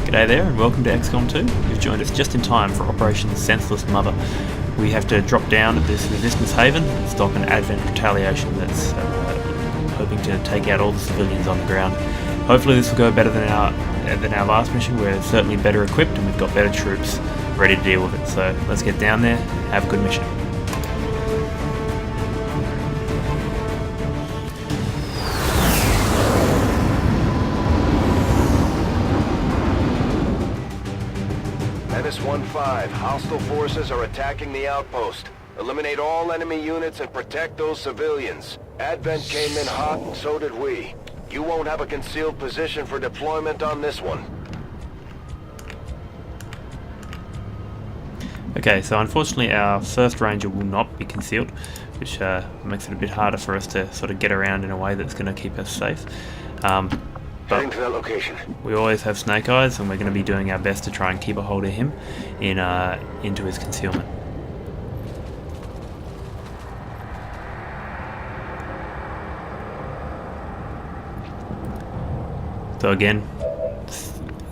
G'day there and welcome to XCOM2. You've joined us just in time for Operation Senseless Mother. We have to drop down at this resistance haven and stop an Advent Retaliation that's hoping to take out all the civilians on the ground. Hopefully this will go better than our last mission. We're certainly better equipped and we've got better troops ready to deal with it. So let's get down there, have a good mission. M21, hostile forces are attacking the outpost. Eliminate all enemy units and protect those civilians. Advent came in hot and so did we. You won't have a concealed position for deployment on this one. Okay, so unfortunately our first ranger will not be concealed, which makes it a bit harder for us to sort of get around in a way that's going to keep us safe. Heading to that location. We always have Snake Eyes, and we're going to be doing our best to try and keep a hold of him into his concealment. So again,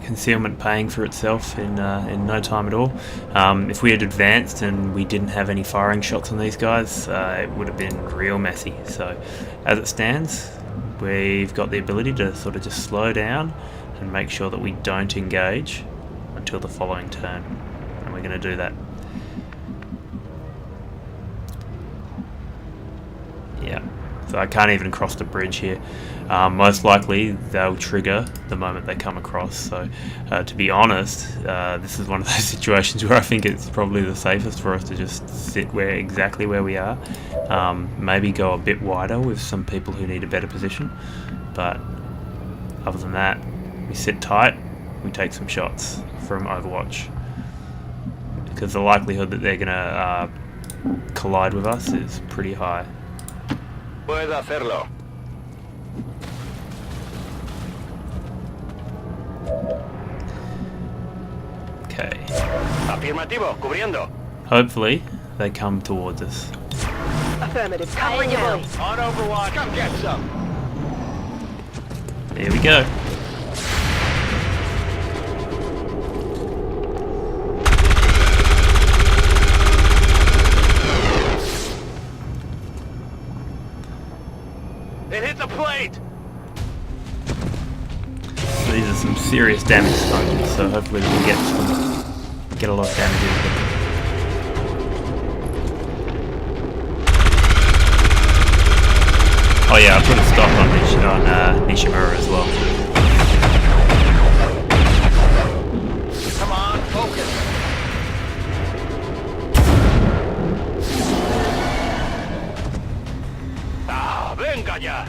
concealment paying for itself in no time at all. If we had advanced and we didn't have any firing shots on these guys, it would have been real messy. So as it stands, we've got the ability to sort of just slow down and make sure that we don't engage until the following turn, and we're going to do that. Yeah, so I can't even cross the bridge here. Most likely they'll trigger the moment they come across, so to be honest, this is one of those situations where I think it's probably the safest for us to just sit exactly where we are. Maybe go a bit wider with some people who need a better position, but other than that, we sit tight, we take some shots from Overwatch, because the likelihood that they're going to collide with us is pretty high. Puede hacerlo. Okay. Afirmativo, cubriendo. Hopefully they come towards us. Affirmative. Covering you. On Overwatch. Come get some. There we go. It hit the plate. These are some serious damage sponges, so hopefully we can get a lot of damage into them. Oh yeah, I put a stop on Nishimura as well. Come on, focus. Ah, venga ya.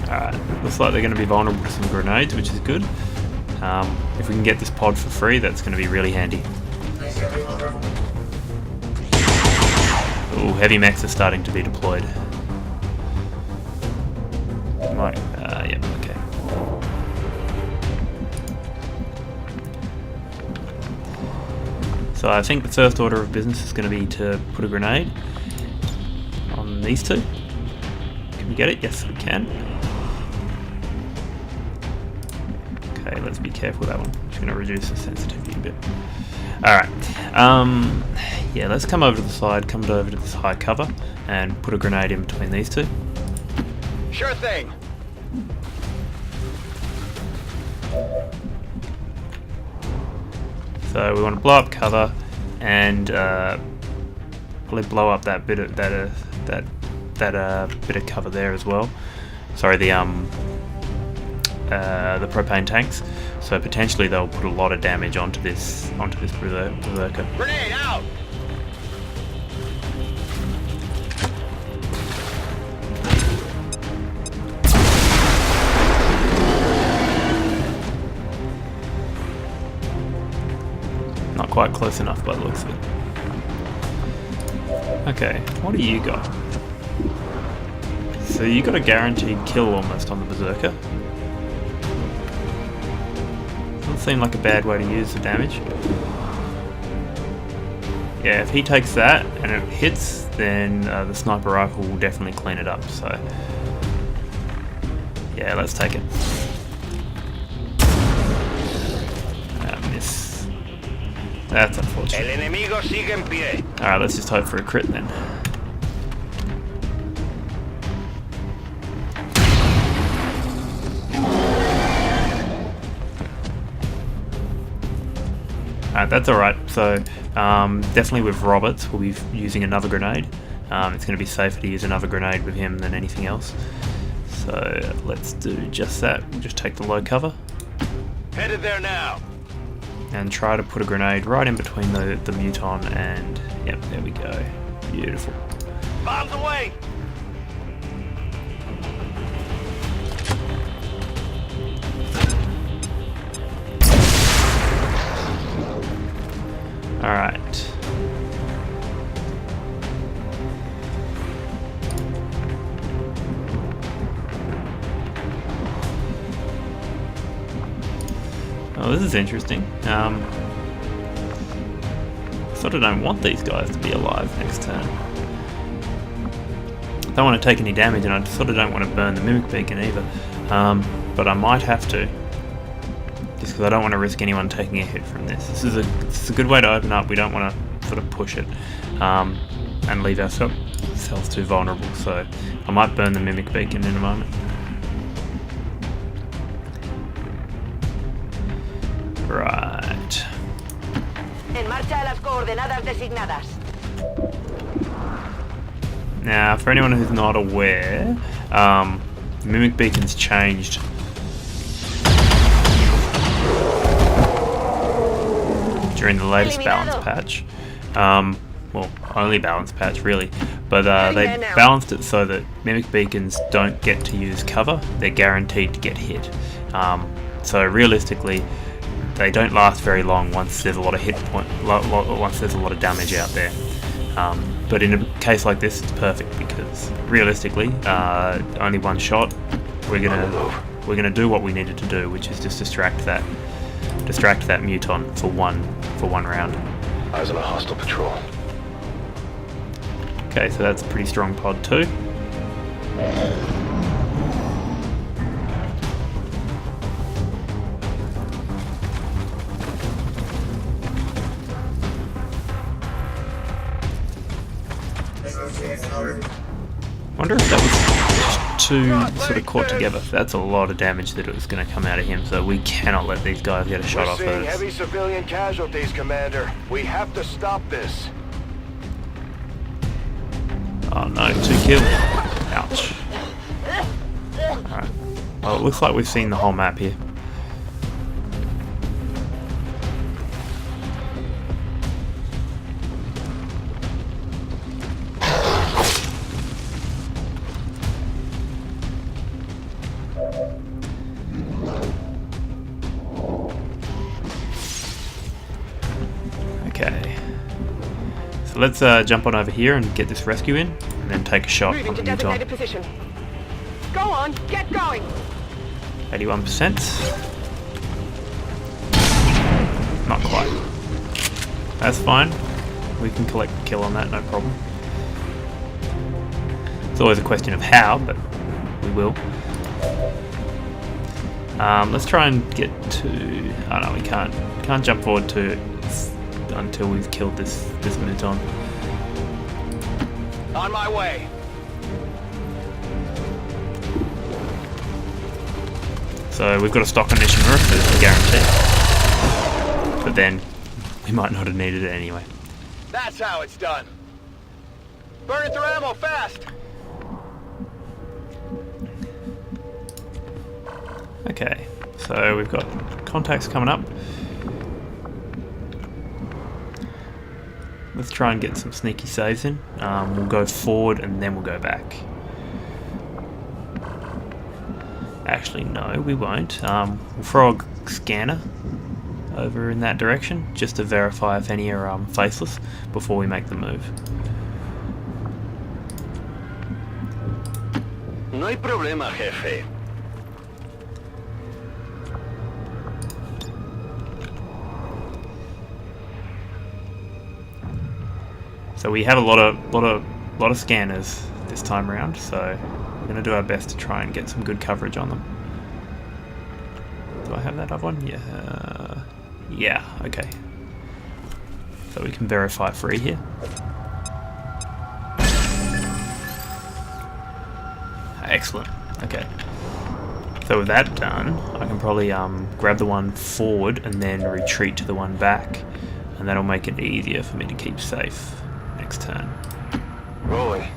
Alright, looks like they're going to be vulnerable to some grenades, which is good. If we can get this pod for free, that's going to be really handy. Ooh, heavy mechs are starting to be deployed. Yep, okay. So I think the first order of business is going to be to put a grenade on these two. Can we get it? Yes, we can. Okay, let's be careful with that one. Just going to reduce the sensitivity a bit. Alright, yeah, let's come over to the side, come over to this high cover, and put a grenade in between these two. Sure thing. So we want to blow up cover and probably blow up that bit of bit of cover there as well. Sorry, the propane tanks. So potentially they'll put a lot of damage onto this berserker. Grenade out. Not quite close enough by the looks of it. Okay, what do you got? So you got a guaranteed kill almost on the berserker. Doesn't seem like a bad way to use the damage. Yeah, if he takes that and it hits, then the sniper rifle will definitely clean it up. So yeah, let's take it. That's unfortunate. El enemigo sigue en pie. Alright, let's just hope for a crit then. That's alright. So, definitely with Roberts, we'll be using another grenade. It's going to be safer to use another grenade with him than anything else. So, let's do just that. We'll just take the low cover. Headed there now. And try to put a grenade right in between the Muton and... Yep, there we go. Beautiful. Bombs away. Alright. Oh, this is interesting. Sort of don't want these guys to be alive next turn. I don't want to take any damage, and I sort of don't want to burn the Mimic Beacon either. But I might have to. Just because I don't want to risk anyone taking a hit from this. This is a good way to open up. We don't want to sort of push it and leave ourselves too vulnerable. So I might burn the Mimic Beacon in a moment. Right. En marcha a las coordenadas designadas. Now, for anyone who's not aware, the Mimic Beacon's changed. During the latest balance patch. Well, only balance patch really, but they balanced it so that Mimic Beacons don't get to use cover, they're guaranteed to get hit. So realistically, they don't last very long once there's a lot of once there's a lot of damage out there. But in a case like this, it's perfect because realistically, only one shot. We're gonna do what we needed to do, which is just distract that Muton for one round. Eyes on a hostile patrol. Okay, so that's a pretty strong pod too. Wonder if that was two sort of caught together. That's a lot of damage that was going to come out of him, so we cannot let these guys get a shot off We're seeing us. heavy civilian casualties, Commander. We have to stop this. Oh no, 2 kills. Ouch. Alright. Well, it looks like we've seen the whole map here. Okay. So let's jump on over here and get this rescue in, and then take a shot Moving on to the Muton. designated position. Go on, get going. 81%. Not quite. That's fine. We can collect the kill on that, no problem. It's always a question of how, but we will. Let's try and get to... Oh no, we can't. Can't jump forward to until we've killed this Muton. On my way. So we've got a stock ignition roof, that's a guarantee. But then we might not have needed it anyway. That's how it's done. Burning through ammo fast. Okay, so we've got contacts coming up. Let's try and get some sneaky saves in. We'll go forward and then we'll go back. Actually, no, we won't. We'll throw a scanner over in that direction just to verify if any are faceless before we make the move. No hay problema, jefe. So we have a lot of scanners this time around, so we're going to do our best to try and get some good coverage on them. Do I have that other one? Yeah. Yeah, okay. So we can verify free here. Excellent. Okay. So with that done, I can probably grab the one forward and then retreat to the one back, and that'll make it easier for me to keep safe next turn. Rolling.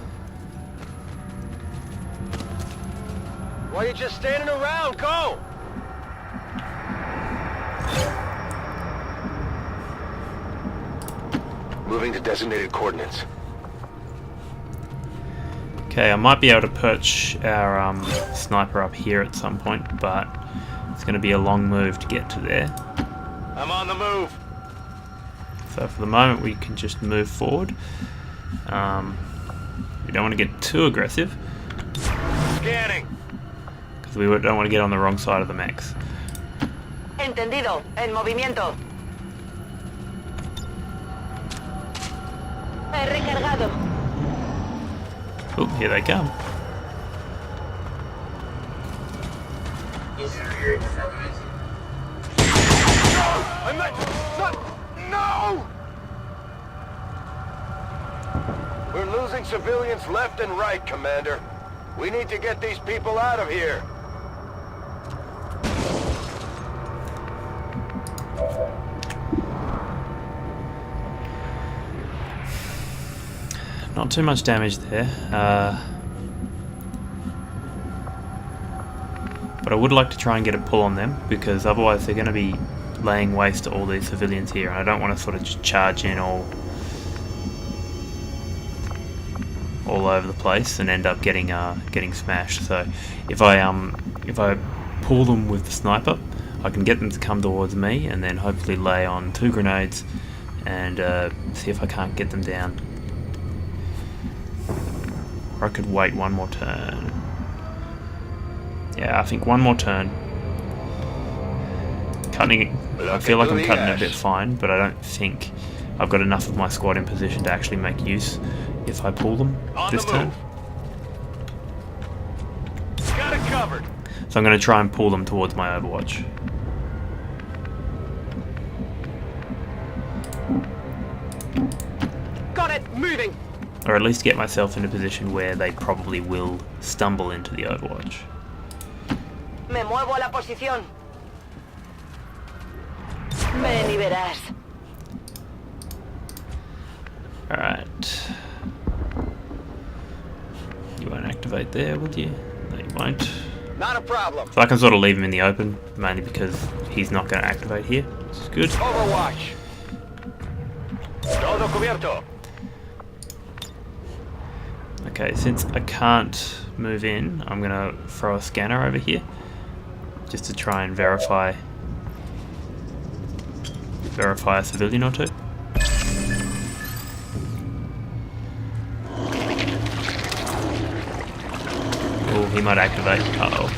Why are you just standing around? Go! Moving to designated coordinates. Okay, I might be able to perch our sniper up here at some point, but it's going to be a long move to get to there. I'm on the move. So for the moment we can just move forward. We don't want to get too aggressive, Scanning. because we don't want to get on the wrong side of the mechs. Entendido. En movimiento. He recargado. Oh, here they come. I'm not. No! We're losing civilians left and right, Commander. We need to get these people out of here. Not too much damage there. But I would like to try and get a pull on them, because otherwise they're going to be laying waste to all these civilians here, and I don't want to sort of just charge in all over the place and end up getting smashed. So if I pull them with the sniper, I can get them to come towards me, and then hopefully lay on 2 grenades and see if I can't get them down. Or I could wait one more turn. Yeah, I think one more turn. Cutting, I feel like I'm cutting a bit fine, but I don't think I've got enough of my squad in position to actually make use if I pull them this turn. Got it covered. So I'm going to try and pull them towards my Overwatch. Got it. Moving. Or at least get myself in a position where they probably will stumble into the Overwatch. Me muevo a la posición. Ven y verás. Alright. You won't activate there, would you? No, you won't. Not a problem. So I can sort of leave him in the open, mainly because he's not going to activate here, which is good. Overwatch. Todo cubierto. Okay, since I can't move in, I'm going to throw a scanner over here, just to try and verify a civilian or two. Oh, he might activate. Uh-oh.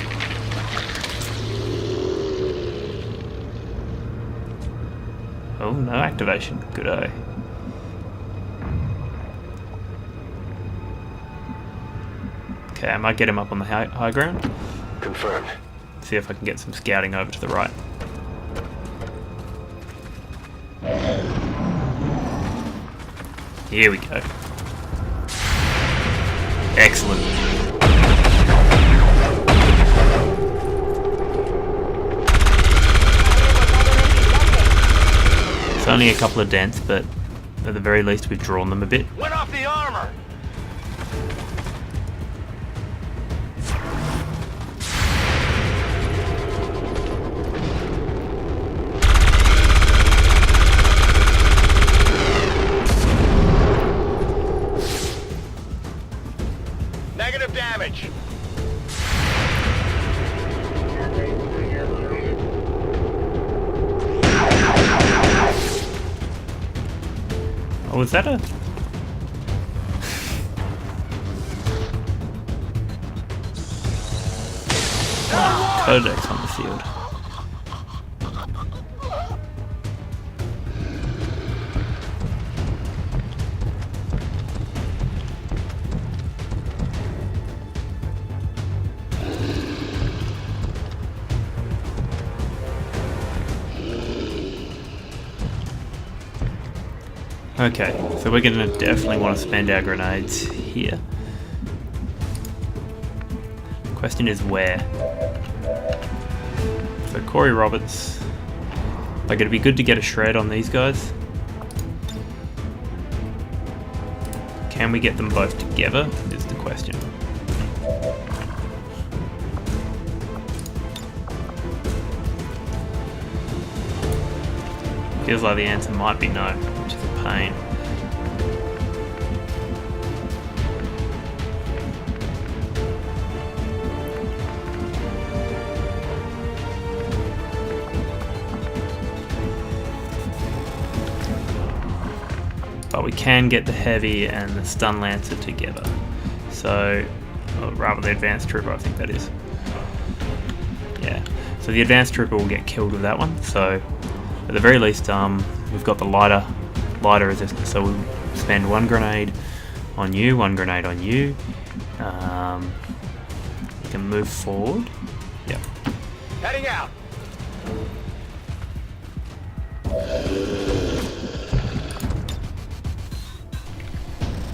Oh, no activation. Good-o. Okay, I might get him up on the high ground. Confirmed. See if I can get some scouting over to the right. Here we go. Excellent. It's only a couple of dents, but at the very least we've drawn them a bit. Went off the armor. Negative damage. Oh, is that a... Codex on the field. Okay, so we're going to definitely want to spend our grenades here. Question is where? So Corey Roberts. Like, it'd be good to get a shred on these guys. Can we get them both together is the question. Feels like the answer might be no, which is a pain. But we can get the heavy and the stun lancer together. So, or rather the advanced trooper, I think that is. Yeah. So the advanced trooper will get killed with that one. So at the very least, we've got the lighter resistance. So we'll spend one grenade on you, one grenade on you. We can move forward. Yep. Heading out.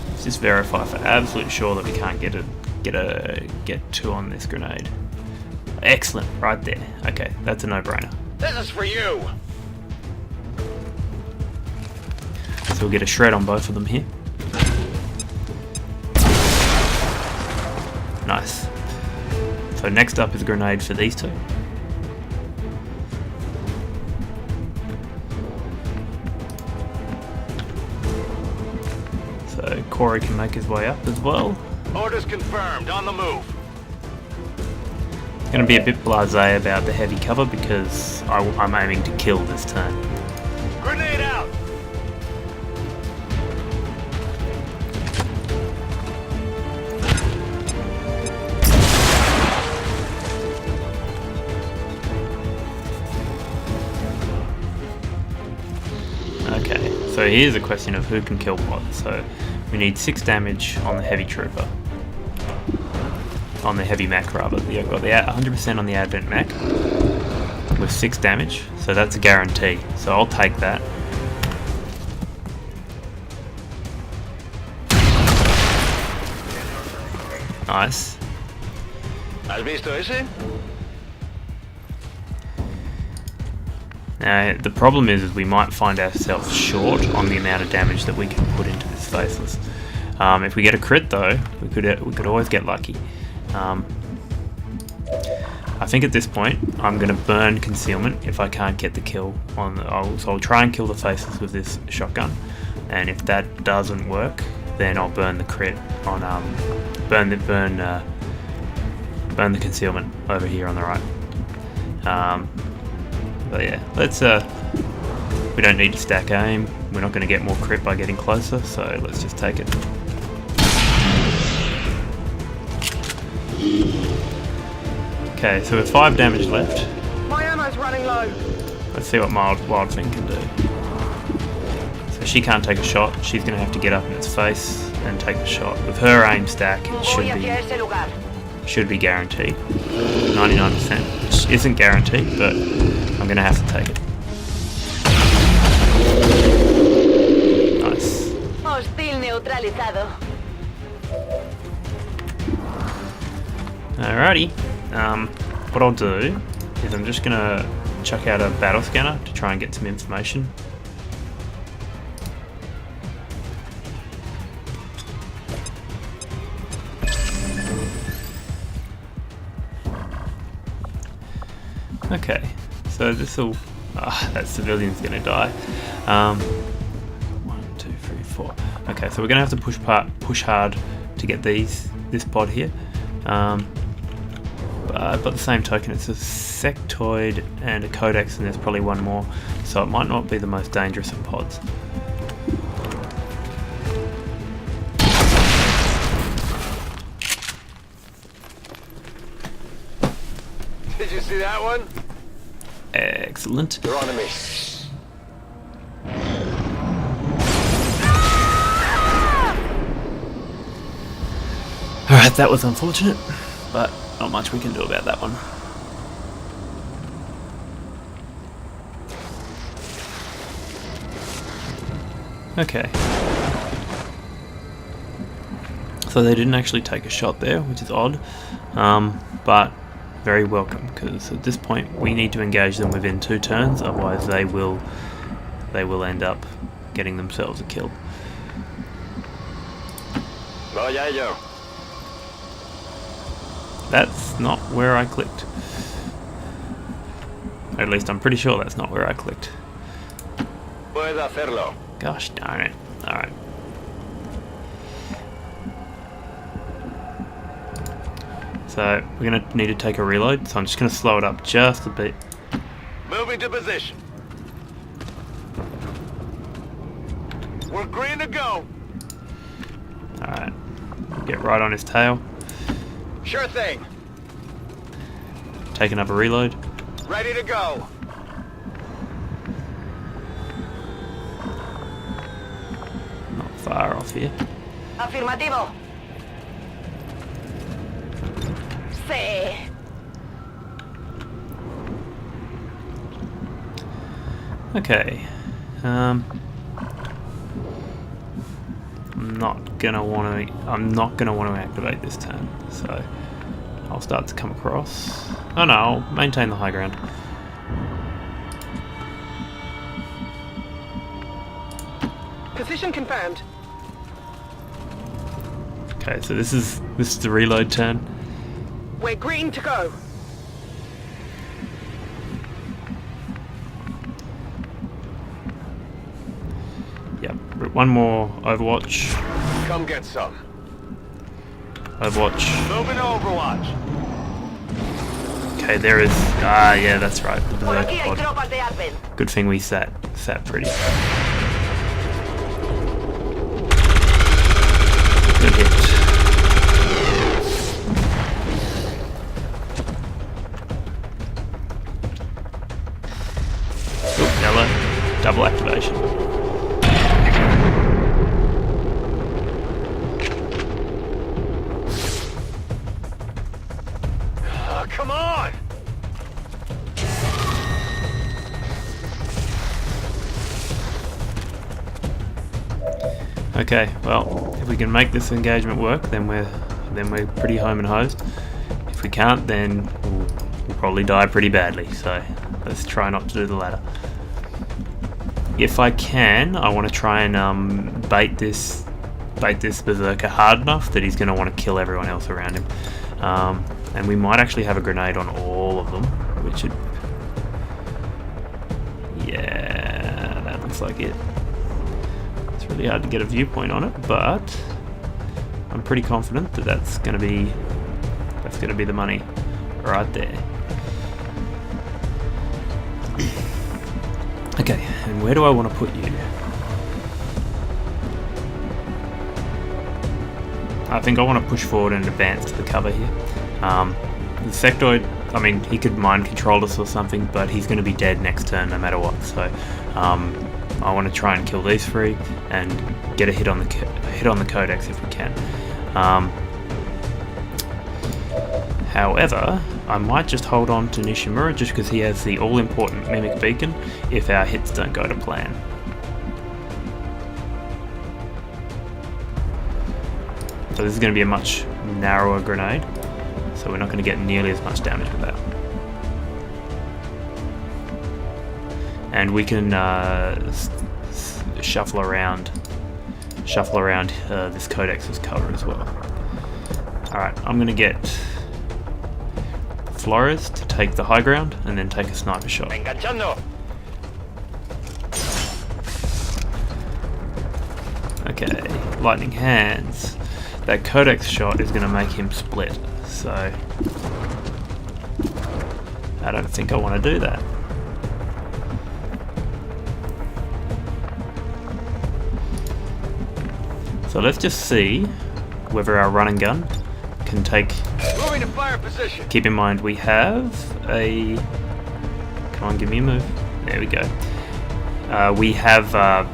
Let's just verify for absolute sure that we can't get two on this grenade. Excellent, right there. Okay, that's a no-brainer. This is for you. So we'll get a shred on both of them here. Nice. So next up is a grenade for these two. So Corey can make his way up as well. Orders confirmed. On the move. Going to be a bit blasé about the heavy cover because I'm aiming to kill this turn. Grenade out. Okay, so here's a question of who can kill what. So we need 6 damage on the heavy trooper. On the heavy mech rather. I've got the 100% on the Advent mech with 6 damage, so that's a guarantee. So I'll take that. Nice. ¿Has visto ese? Now the problem is we might find ourselves short on the amount of damage that we can put into this faceless. If we get a crit though, we could always get lucky. I think at this point I'm going to burn concealment if I can't get the kill on so I'll try and kill the faceless with this shotgun, and if that doesn't work then I'll burn the crit on burn the concealment over here on the right. But yeah, let's we don't need to stack aim, we're not going to get more crit by getting closer, so let's just take it. Okay, so with 5 damage left. My ammo's running low. Let's see what Wild Thing can do. So she can't take a shot, she's going to have to get up in its face and take the shot. With her aim stack, it should be guaranteed. 99%, which isn't guaranteed, but I'm going to have to take it. Nice. Hostil neutralizado. Alrighty. What I'll do is I'm just going to chuck out a battle scanner to try and get some information. Okay, so this will... that civilian's going to die. 1, 2, 3, 4. Okay, so we're going to have to push hard to get this pod here. But by the same token, it's a sectoid and a codex, and there's probably one more, so it might not be the most dangerous of pods. Did you see that one? Excellent. They're on to me. Alright, that was unfortunate, but not much we can do about that one. Okay. So they didn't actually take a shot there, which is odd, but very welcome, because at this point we need to engage them within 2 turns, otherwise they will end up getting themselves a kill. That's not where I clicked. Or at least I'm pretty sure that's not where I clicked. Gosh darn it. Alright. So we're going to need to take a reload, so I'm just going to slow it up just a bit. Moving to position. We're green to go. Alright. Get right on his tail. Sure thing. Take another reload. Ready to go. Not far off here. Afirmativo. Sí. Okay. I'm not gonna want to activate this turn, so I'll start to come across. Oh no, I'll maintain the high ground. Position confirmed. Okay, so this is the reload turn. We're green to go. Yep, one more Overwatch. Come get some. Overwatch. Moving to Overwatch. Okay, there is. Ah, yeah, that's right. The Por aquí berserker hay pod. tropas de Advent. Good thing we sat pretty. Good hit. Oop, yellow. Double activation. Come on! Okay, well, if we can make this engagement work, then we're pretty home and hosed. If we can't, then we'll probably die pretty badly. So let's try not to do the latter. If I can, I want to try and bait this berserker hard enough that he's going to want to kill everyone else around him. And we might actually have a grenade on all of them, which would... Yeah, that looks like it. It's really hard to get a viewpoint on it, but I'm pretty confident that that's going to be the money right there. Okay, and where do I want to put you? I think I want to push forward and advance to the cover here. The sectoid, I mean, he could mind control us or something, but he's going to be dead next turn no matter what. So I want to try and kill these 3 and get a hit on the codex if we can. However, I might just hold on to Nishimura just because he has the all-important mimic beacon if our hits don't go to plan. So this is going to be a much narrower grenade, so we're not going to get nearly as much damage with that. And we can shuffle around this codex's cover as well. Alright, I'm going to get Flores to take the high ground and then take a sniper shot. Enganchando. Okay, lightning hands. That codex shot is going to make him split, so I don't think I want to do that. So let's just see whether our run and gun can take... Moving to fire position. Keep in mind we have a... Come on, give me a move. There we go. We have a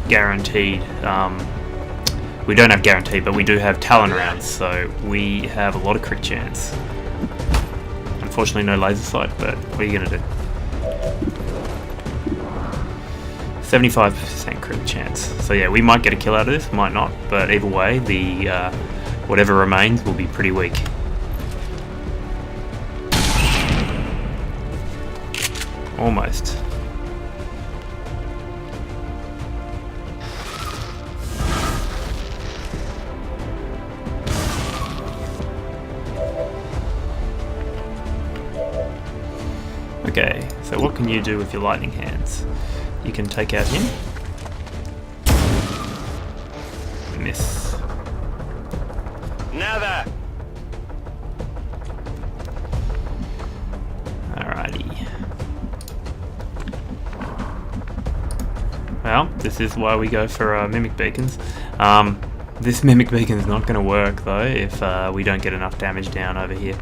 guaranteed... we don't have guaranteed, but we do have Talon rounds, so we have a lot of crit chance. Unfortunately no laser sight, but what are you going to do? 75% crit chance. So yeah, we might get a kill out of this, might not, but either way, the whatever remains will be pretty weak. Almost. Okay, so what can you do with your lightning hands? You can take out him. Miss. Nada. Alrighty. Well, this is why we go for mimic beacons. This mimic beacon is not going to work though if we don't get enough damage down over here.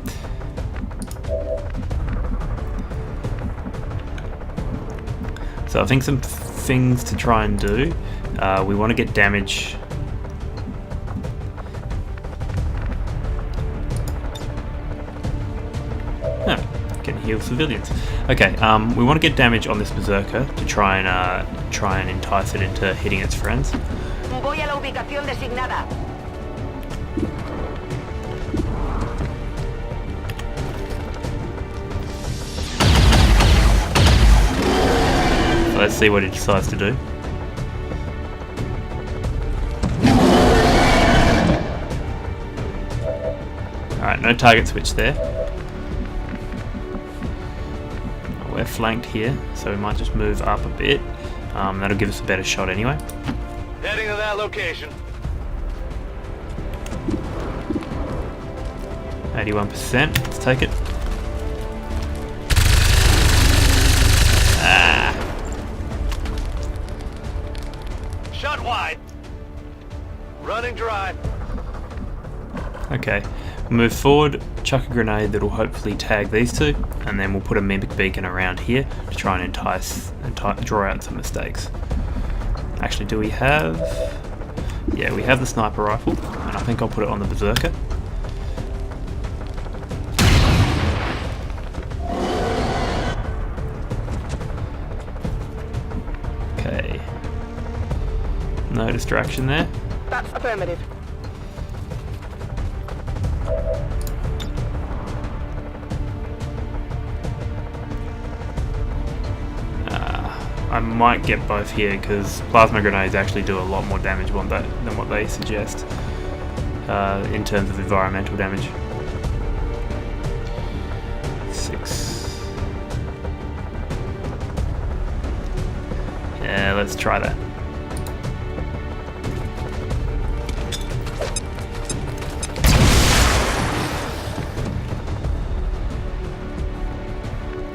So I think some things to try and do. We want to get damage. Can heal civilians. Okay, we want to get damage on this berserker to try and entice it into hitting its friends. Voy a la ubicación designada. So let's see what it decides to do. Alright, no target switch there. We're flanked here, so we might just move up a bit. That'll give us a better shot anyway. Heading to that location. 81%, let's take it. Shot wide. Running dry. Okay, move forward, chuck a grenade that'll hopefully tag these two, and then we'll put a mimic beacon around here to try and entice and draw out some mistakes. Actually, do we have... Yeah, we have the sniper rifle, and I think I'll put it on the berserker. Okay. No distraction there. That's affirmative. I might get both here because plasma grenades actually do a lot more damage than what they suggest in terms of environmental damage. 6. Yeah, let's try that.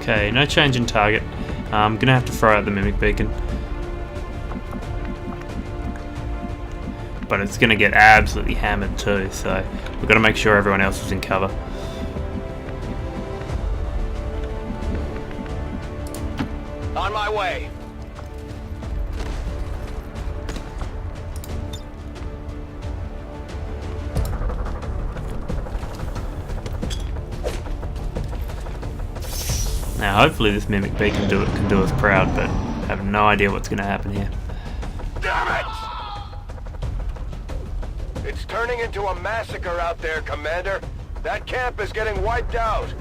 Okay, no change in target. I'm gonna have to throw out the mimic beacon, but it's gonna get absolutely hammered too, so we've got to make sure everyone else is in cover. On my way. Now hopefully this mimic beacon can do us proud, but I have no idea what's going to happen here. Damn it! It's turning into a massacre out there, Commander. That camp is getting wiped out.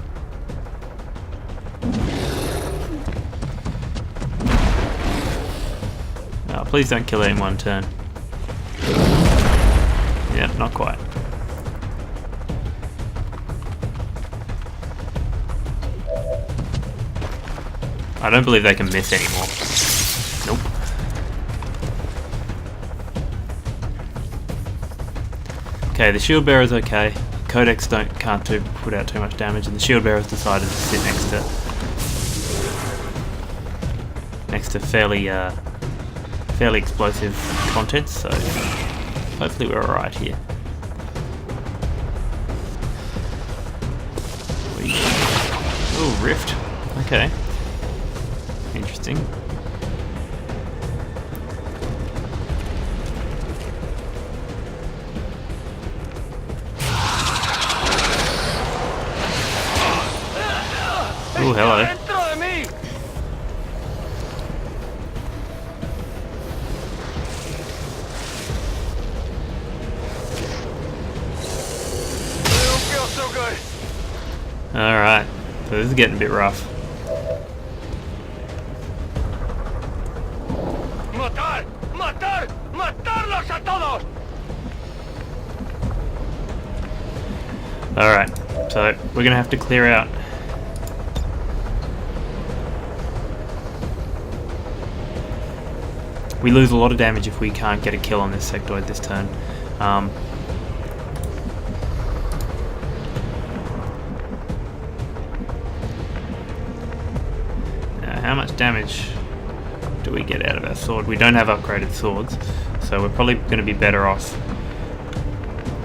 Oh, please don't kill it in one turn. Yeah, not quite. I don't believe they can miss anymore. Nope. Okay, the shield bearer's okay. Codex can't put out too much damage, and the shield bearer's decided to sit next to fairly explosive contents, so hopefully we're alright here. Oh, rift. Okay. Interesting. Oh, hello. Alright, so this is getting a bit rough. Matar! Matar! Matarlos a todos! Alright, so we're gonna have to clear out. We lose a lot of damage if we can't get a kill on this sectoid this turn. Now, how much damage do we get out of our sword? We don't have upgraded swords, so we're probably going to be better off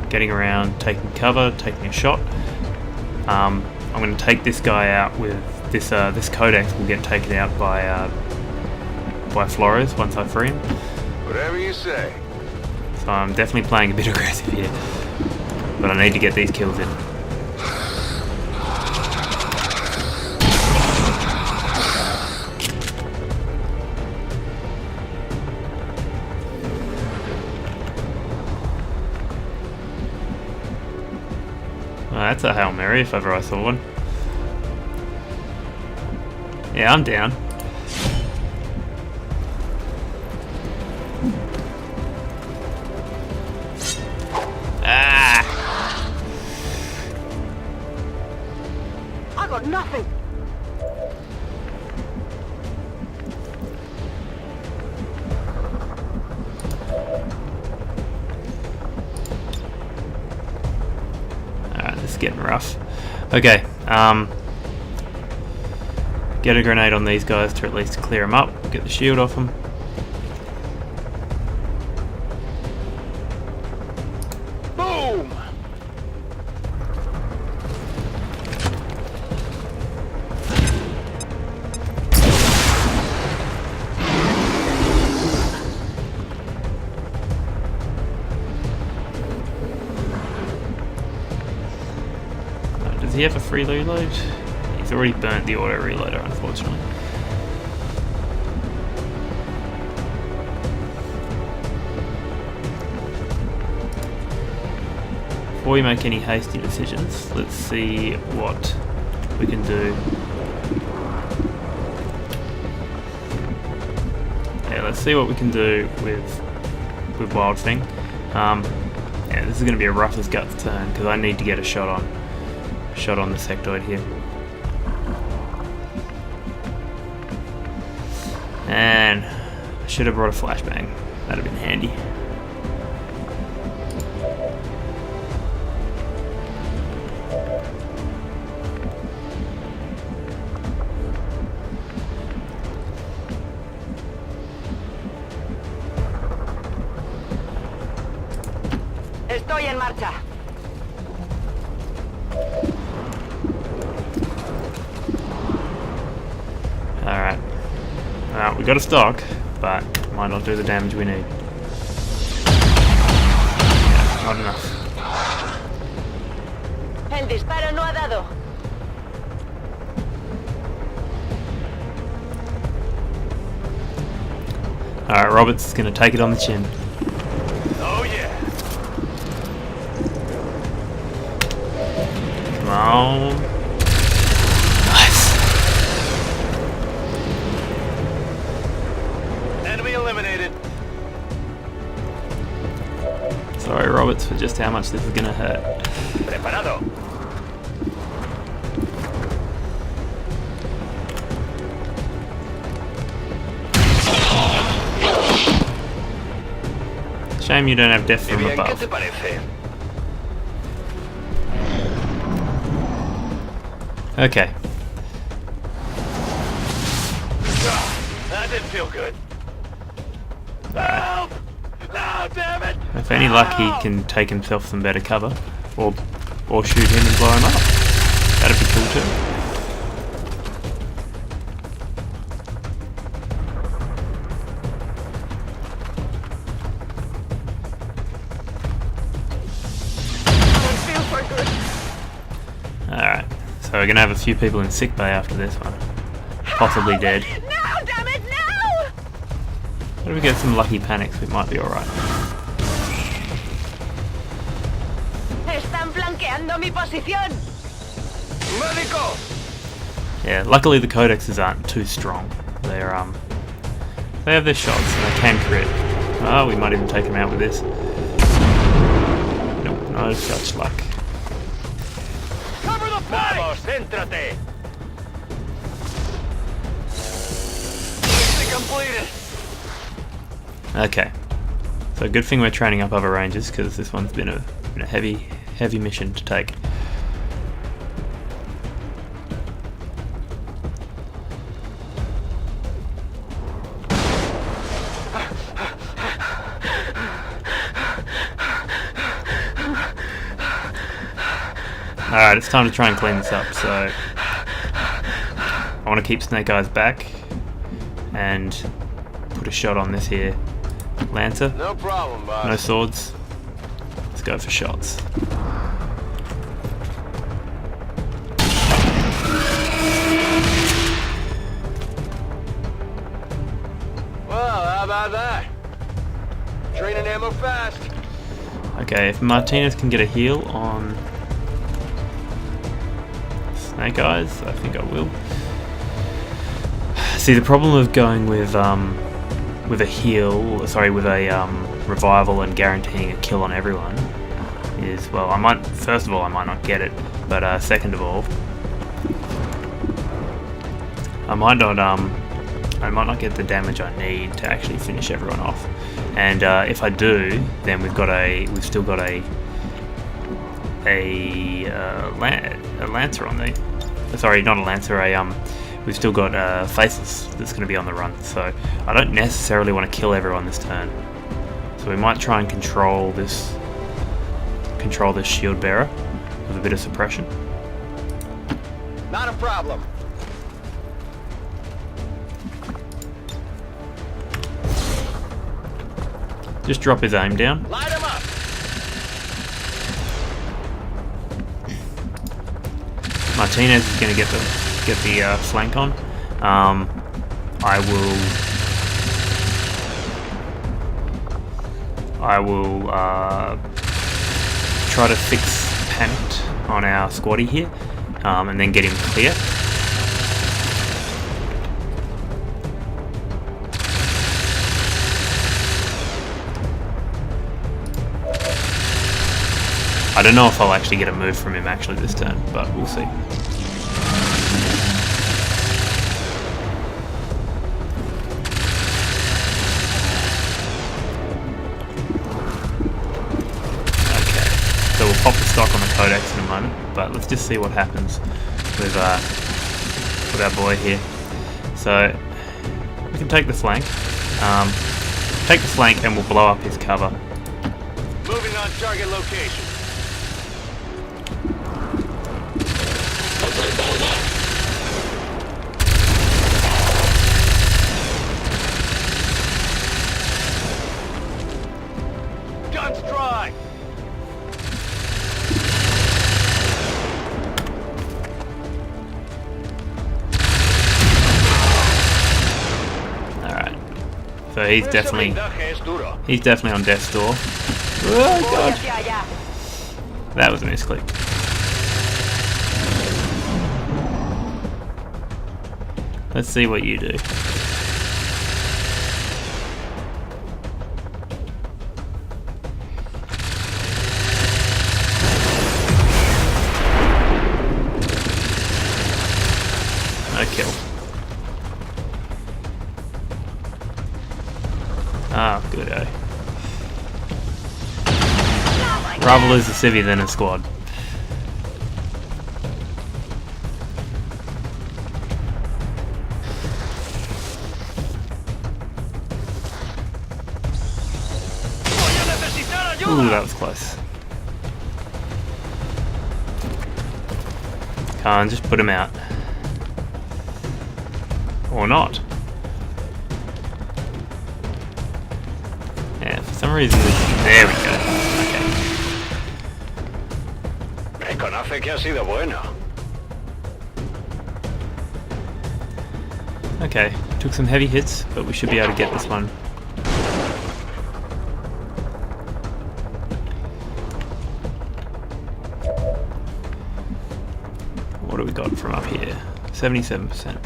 getting around, taking cover, taking a shot. I'm going to take this guy out with this. This codex will get taken out by Flores once I free him. Whatever you say. So I'm definitely playing a bit aggressive here, but I need to get these kills in. Well, that's a Hail Mary if ever I saw one. Yeah, I'm down. I got nothing. Alright, this is getting rough. Okay, get a grenade on these guys to at least clear them up, get the shield off them. Boom! Does he have a free reload? He's already burnt the auto reloader, unfortunately. Before we make any hasty decisions, let's see what we can do. Yeah, let's see what we can do with Wild Thing. Yeah, this is going to be a rough as guts turn because I need to get a shot on the sectoid here. And I should have brought a flashbang. That'd have been handy. Estoy en marcha. Alright. We got a stock, but might not do the damage we need. Yeah, not enough. El disparo no ha dado. Alright, Roberts is going to take it on the chin. Oh yeah. Come on. Nice. Enemy eliminated. Sorry, Roberts, for just how much this is going to hurt. Preparado. Shame you don't have death from Bien, ¿qué above. te parece? Okay. That didn't feel good. Help! No, damn it! If any luck, he can take himself some better cover, or shoot him and blow him up. That'd be cool too. Alright, so we're gonna have a few people in sick bay after this one. Possibly dead. No, damn it, no! But if we get some lucky panics, we might be alright. Están flanqueando mi posición. Yeah, luckily the codexes aren't too strong. They're they have their shots and they can crit. Oh, we might even take them out with this. Nope, no such luck. Cover the flank! Céntrate! Mission completed. Okay, so good thing we're training up other rangers because this one's been a heavy mission to take. Alright, it's time to try and clean this up, so I want to keep Snake Eyes back and put a shot on this here Lancer. No problem, boss. No swords. Let's go for shots. Well, how about that? Training ammo fast. Okay, if Martinez can get a heal on Snake Eyes, I think I will. See, the problem of going with a heal, sorry, with a revival and guaranteeing a kill on everyone is, well, first of all, I might not get it, but second of all, I might not get the damage I need to actually finish everyone off. And if I do, then we've still got a Lancer on the, sorry, not a Lancer, we've still got Faceless that's going to be on the run, so I don't necessarily want to kill everyone this turn. So we might try and control this shield bearer with a bit of suppression. Not a problem. Just drop his aim down. Light him up. Martinez is going to get the flank on. I will try to fix Panicked on our squaddy here, and then get him clear. I don't know if I'll actually get a move from him actually this turn, but we'll see. Okay, so we'll pop the stock on the Codex in a moment, but let's just see what happens with our boy here. So we can take the flank. Take the flank and we'll blow up his cover. Moving on target location. Guns dry. Alright. So he's definitely on death's door. Oh god. That was a misclick. Let's see what you do. No kill. Ah, good eh. Rather lose a civvy than a squad. Ooh, that was close. Can't just put him out. Or not. Yeah, for some reason... There we go. Okay. Reconoce que ha sido bueno. Okay, took some heavy hits, but we should be able to get this one. what do we got from up here? 77%.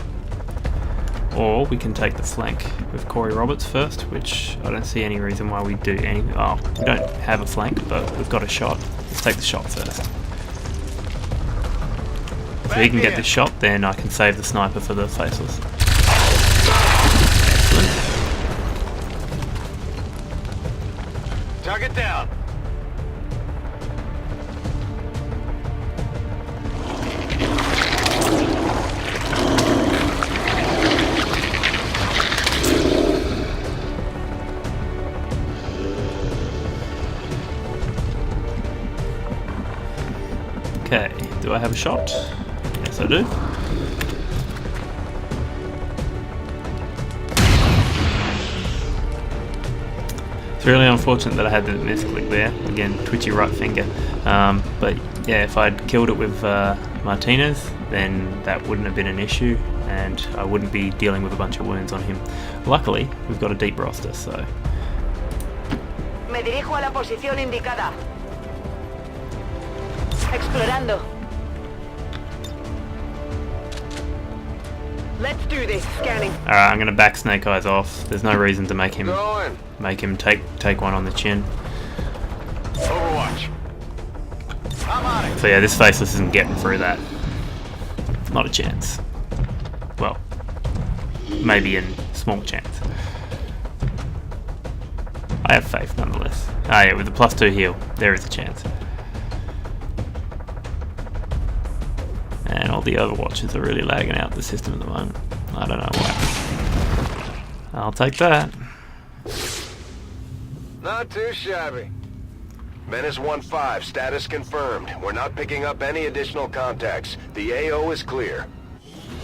Or we can take the flank with Corey Roberts first, which I don't see any reason why we do any. Oh, we don't have a flank, but we've got a shot. Let's take the shot first. If he can get this shot, then I can save the sniper for the faceless. Excellent. Target down. Okay, do I have a shot? Yes, I do. It's really unfortunate that I had the misclick there. Again, twitchy right finger. But yeah, if I'd killed it with Martinez, then that wouldn't have been an issue, and I wouldn't be dealing with a bunch of wounds on him. Luckily, we've got a deep roster, so... Me dirijo a la posición indicada. Explorando. Let's do this. Scanning. Alright, I'm gonna back Snake Eyes off. There's no reason to make him take one on the chin. Overwatch. I'm on it. So yeah, this faceless isn't getting through that. Not a chance. Well, maybe a small chance. I have faith nonetheless. Ah yeah, with the +2 heal, there is a chance. And all the Overwatches are really lagging out the system at the moment. I don't know why. I'll take that. Not too shabby. Menace 1-5, status confirmed. We're not picking up any additional contacts. The AO is clear.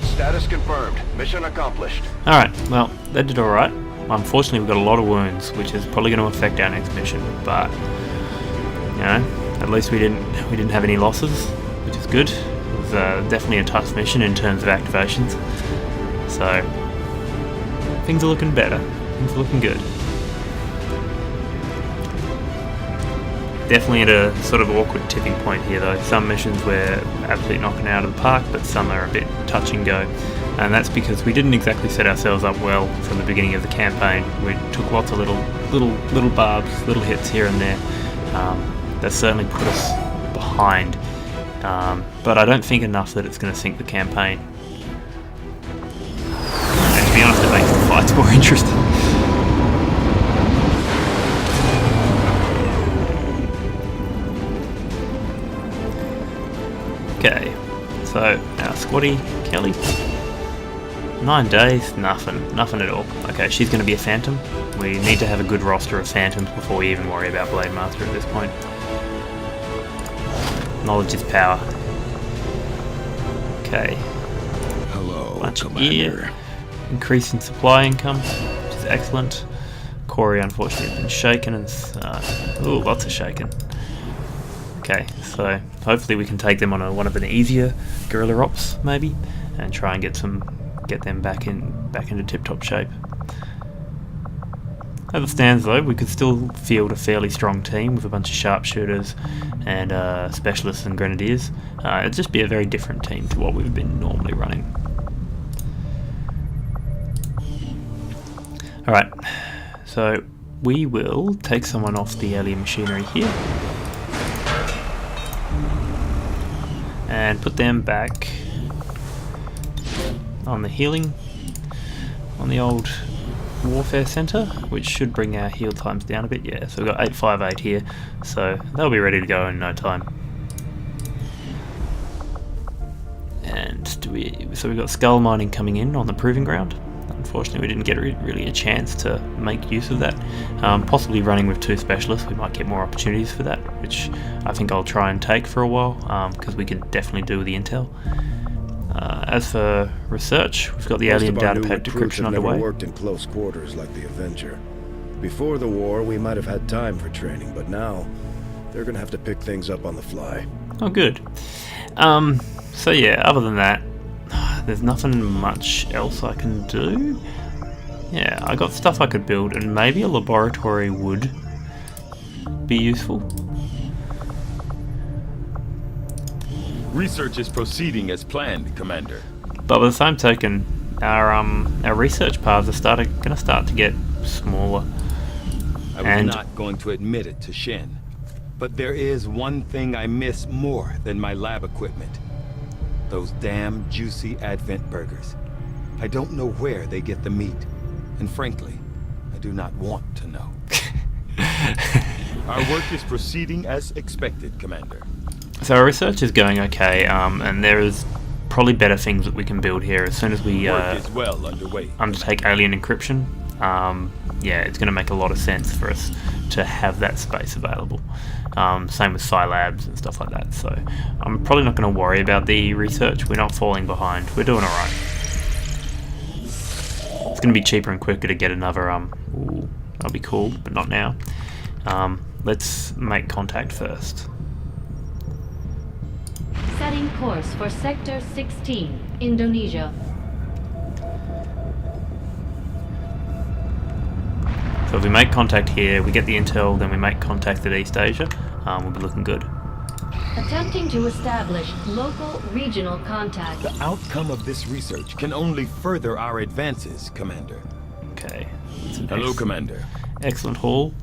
Status confirmed. Mission accomplished. Alright, well, that did alright. Unfortunately, we've got a lot of wounds, which is probably going to affect our next mission. But, you know, at least we didn't have any losses, which is good. It was definitely a tough mission in terms of activations. So, things are looking better. Things are looking good. Definitely at a sort of awkward tipping point here though. Some missions we're absolutely knocking out of the park, but some are a bit touch and go. And that's because we didn't exactly set ourselves up well from the beginning of the campaign. We took lots of little barbs, little hits here and there. That certainly put us behind. But I don't think enough that it's going to sink the campaign. And to be honest, it makes the fights more interesting. Okay, so our squatty, Kelly. 9 days, nothing at all. Okay, she's going to be a Phantom. We need to have a good roster of Phantoms before we even worry about Blade Master at this point. Knowledge is power. Okay. Hello, Bunch of Commander. gear. Increase in supply income, which is excellent. Corey unfortunately has been shaken and lots of shaking. Okay, so hopefully we can take them on one of an easier guerrilla ops maybe, and try and get them back into tip-top shape. As it stands though, we could still field a fairly strong team with a bunch of sharpshooters and specialists and grenadiers. It'd just be a very different team to what we've been normally running. Alright, so we will take someone off the alien machinery here and put them back on the healing, on the old warfare center, which should bring our heal times down a bit. Yeah, so we've got 858 here, so they'll be ready to go in no time. And so we've got skull mining coming in on the proving ground. Unfortunately, we didn't get really a chance to make use of that. Possibly running with 2 specialists, we might get more opportunities for that, which I think I'll try and take for a while, because we can definitely do with the intel. As for research, we've got the alien datapad decryption underway. Never worked in close quarters like the Avenger. Before the war, we might have had time for training, but now they're gonna have to pick things up on the fly. Oh, good. So yeah, other than that, there's nothing much else I can do. Yeah, I got stuff I could build, and maybe a laboratory would be useful. Research is proceeding as planned, Commander. But by the same token, our research paths are gonna start to get smaller. I was not going to admit it to Shen, but there is one thing I miss more than my lab equipment. Those damn juicy Advent burgers. I don't know where they get the meat, and frankly, I do not want to know. Our work is proceeding as expected, Commander. So our research is going okay, and there is probably better things that we can build here as soon as we Work is well underway. undertake alien encryption. Yeah, it's going to make a lot of sense for us to have that space available. Same with Scilabs and stuff like that. So I'm probably not going to worry about the research. We're not falling behind. We're doing alright. It's going to be cheaper and quicker to get another. Ooh, that'll be cool, but not now. Let's make contact first. Setting course for Sector 16, Indonesia. So if we make contact here, we get the intel, then we make contact at East Asia, we'll be looking good. Attempting to establish local regional contact. The outcome of this research can only further our advances, Commander. Okay. Hello, Commander. Excellent haul.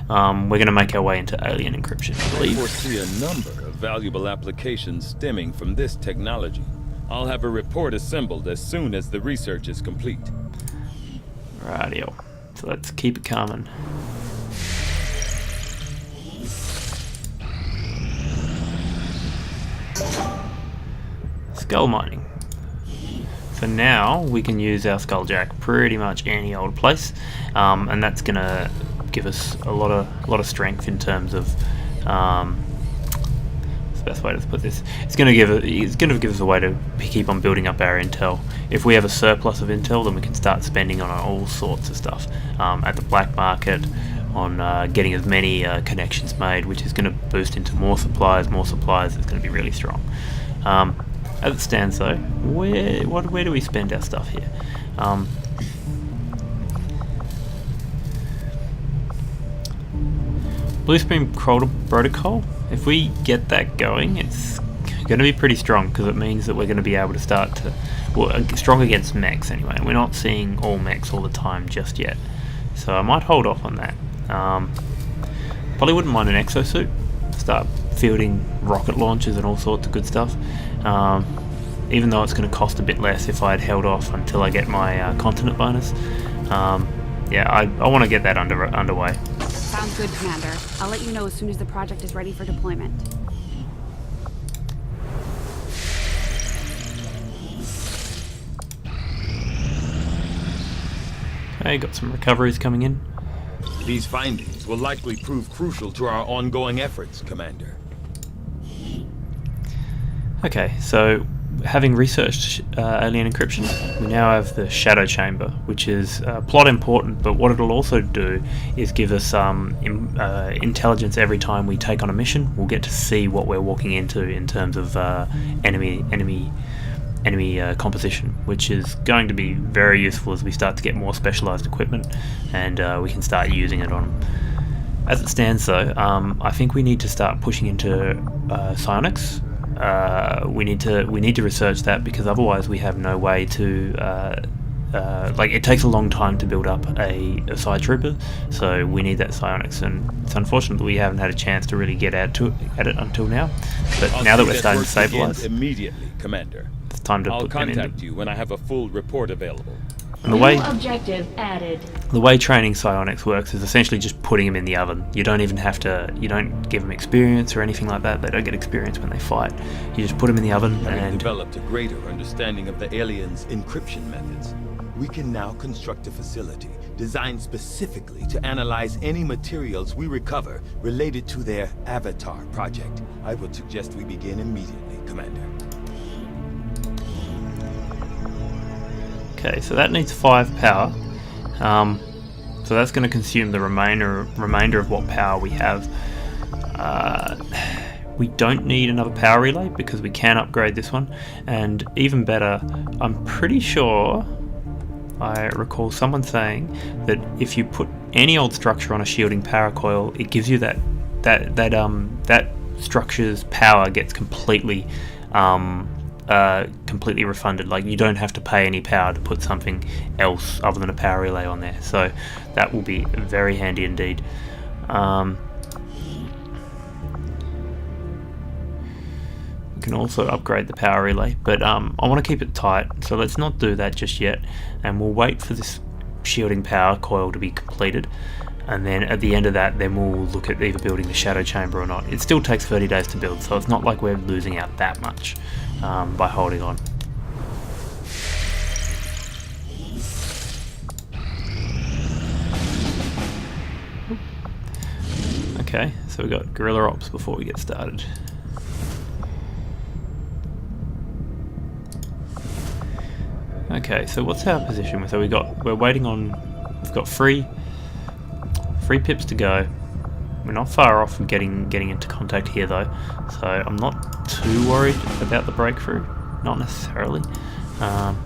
We're going to make our way into alien encryption, I I believe. foresee a number of valuable applications stemming from this technology. I'll have a report assembled as soon as the research is complete. Rightio. So let's keep it coming. Skull mining. So now we can use our skulljack pretty much any old place, and that's gonna give us a lot of strength in terms of. What's the best way to put this? It's gonna give us a way to keep on building up our intel. If we have a surplus of intel, then we can start spending on all sorts of stuff at the black market, on getting as many connections made, which is going to boost into more supplies. It's going to be really strong. As it stands though, where do we spend our stuff here? Blue Stream Protocol, if we get that going, it's going to be pretty strong, because it means that we're going to be able to start to, well, strong against mechs anyway. We're not seeing all mechs all the time just yet, so I might hold off on that. Probably wouldn't mind an exosuit, start fielding rocket launchers and all sorts of good stuff, even though it's going to cost a bit less if I had held off until I get my continent bonus. Yeah, I want to get that underway. Sounds good, Commander. I'll let you know as soon as the project is ready for deployment. Okay, got some recoveries coming in. These findings will likely prove crucial to our ongoing efforts, Commander. Okay, so having researched alien encryption, we now have the Shadow Chamber, which is plot important, but what it'll also do is give us intelligence every time we take on a mission. We'll get to see what we're walking into in terms of enemy composition, which is going to be very useful as we start to get more specialized equipment, and we can start using it on them. As it stands though, I think we need to start pushing into psionics. We need to research that, because otherwise we have no way to like, it takes a long time to build up a side trooper, so we need that psionics, and it's unfortunate that we haven't had a chance to really get at it until now. But now that we're starting to stabilize immediately, Commander. It's time to I'll put them contact you when I have a full report available. And New objective added. the way training psionics works is essentially just putting them in the oven. You don't even have to, you don't give them experience or anything like that. They don't get experience when they fight. You just put them in the oven. Having And developed a greater understanding of the aliens' encryption methods, we can now construct a facility designed specifically to analyze any materials we recover related to their Avatar project. I would suggest we begin immediately, Commander. okay, so that needs 5 power. So that's going to consume the remainder of what power we have. We don't need another power relay because we can upgrade this one, and even better, I'm pretty sure I recall someone saying that if you put any old structure on a shielding power coil, it gives you that structure's power gets completely completely refunded. Like, you don't have to pay any power to put something else other than a power relay on there, so that will be very handy indeed. We can also upgrade the power relay, but I want to keep it tight, so let's not do that just yet, and we'll wait for this shielding power coil to be completed, and then at the end of that, then we'll look at either building the shadow chamber or not. It still takes 30 days to build, so it's not like we're losing out that much by holding on. Okay, so we've got guerrilla ops before we get started. Okay, so what's our position? So we're waiting on, we've got three pips to go. We're not far off from getting into contact here though, so I'm not too worried about the breakthrough, not necessarily. And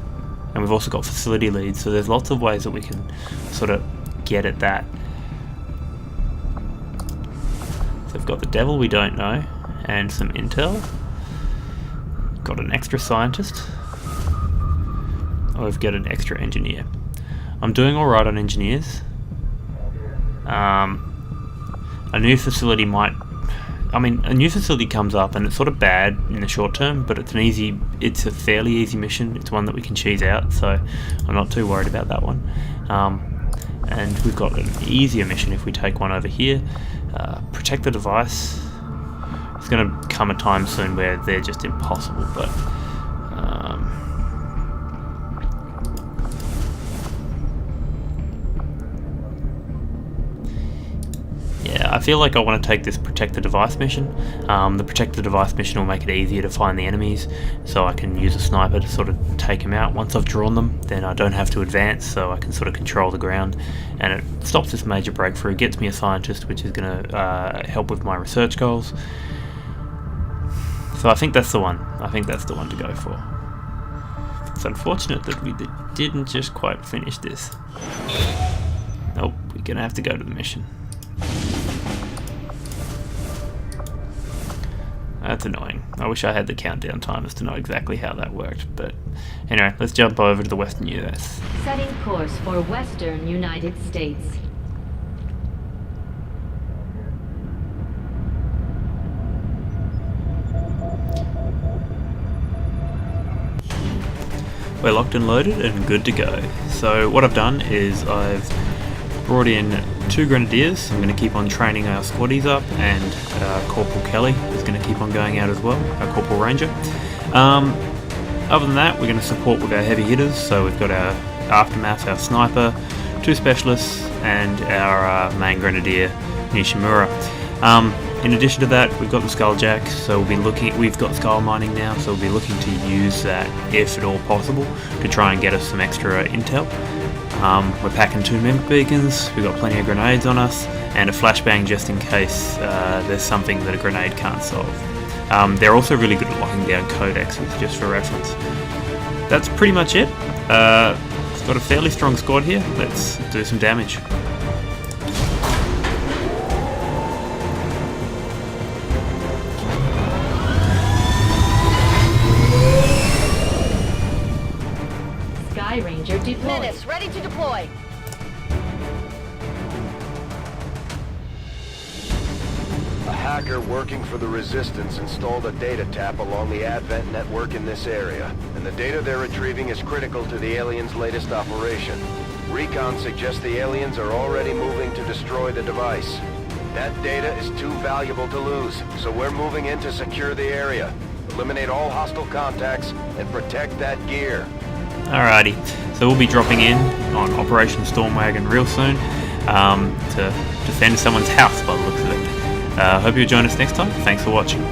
we've also got facility leads, so there's lots of ways that we can sort of get at that. So we've got the devil we don't know, and some intel. Got an extra scientist. We've got an extra engineer. I'm doing alright on engineers. A new facility a new facility comes up and it's sort of bad in the short term, but it's a fairly easy mission. It's one that we can cheese out, so I'm not too worried about that one. And we've got an easier mission if we take one over here. Protect the device. It's going to come a time soon where they're just impossible, but yeah, I feel like I want to take this protect the device mission. The protect the device mission will make it easier to find the enemies, so I can use a sniper to sort of take them out. Once I've drawn them, then I don't have to advance, so I can sort of control the ground, and it stops this major breakthrough, gets me a scientist, which is going to help with my research goals. So I think that's the one. I think that's the one to go for. It's unfortunate that we didn't just quite finish this. Nope, we're going to have to go to the mission. That's annoying. I wish I had the countdown timers to know exactly how that worked, but anyway, let's jump over to the Western US. Setting course for Western United States. We're locked and loaded and good to go. So what I've done is I've brought in 2 grenadiers. I'm going to keep on training our squaddies up, and Corporal Kelly is going to keep on going out as well, our Corporal Ranger. Other than that, we're going to support with our heavy hitters, so we've got our Aftermath, our Sniper, 2 Specialists, and our main Grenadier, Nishimura. In addition to that, we've got the Skulljack, so we've got Skull Mining now, so we'll be looking to use that, if at all possible, to try and get us some extra intel. We're packing 2 Mimic Beacons, we've got plenty of grenades on us, and a flashbang just in case there's something that a grenade can't solve. They're also really good at locking down codexes, just for reference. That's pretty much it. It's got a fairly strong squad here. Let's do some damage. Sky Ranger deployed. Menace, ready to deploy. A hacker working for the Resistance installed a data tap along the Advent network in this area, and the data they're retrieving is critical to the aliens' latest operation. Recon suggests the aliens are already moving to destroy the device. That data is too valuable to lose, so we're moving in to secure the area. Eliminate all hostile contacts and protect that gear. Alrighty, so we'll be dropping in on Operation Stormwagon real soon to defend someone's house by the looks of it. Hope you'll join us next time. Thanks for watching.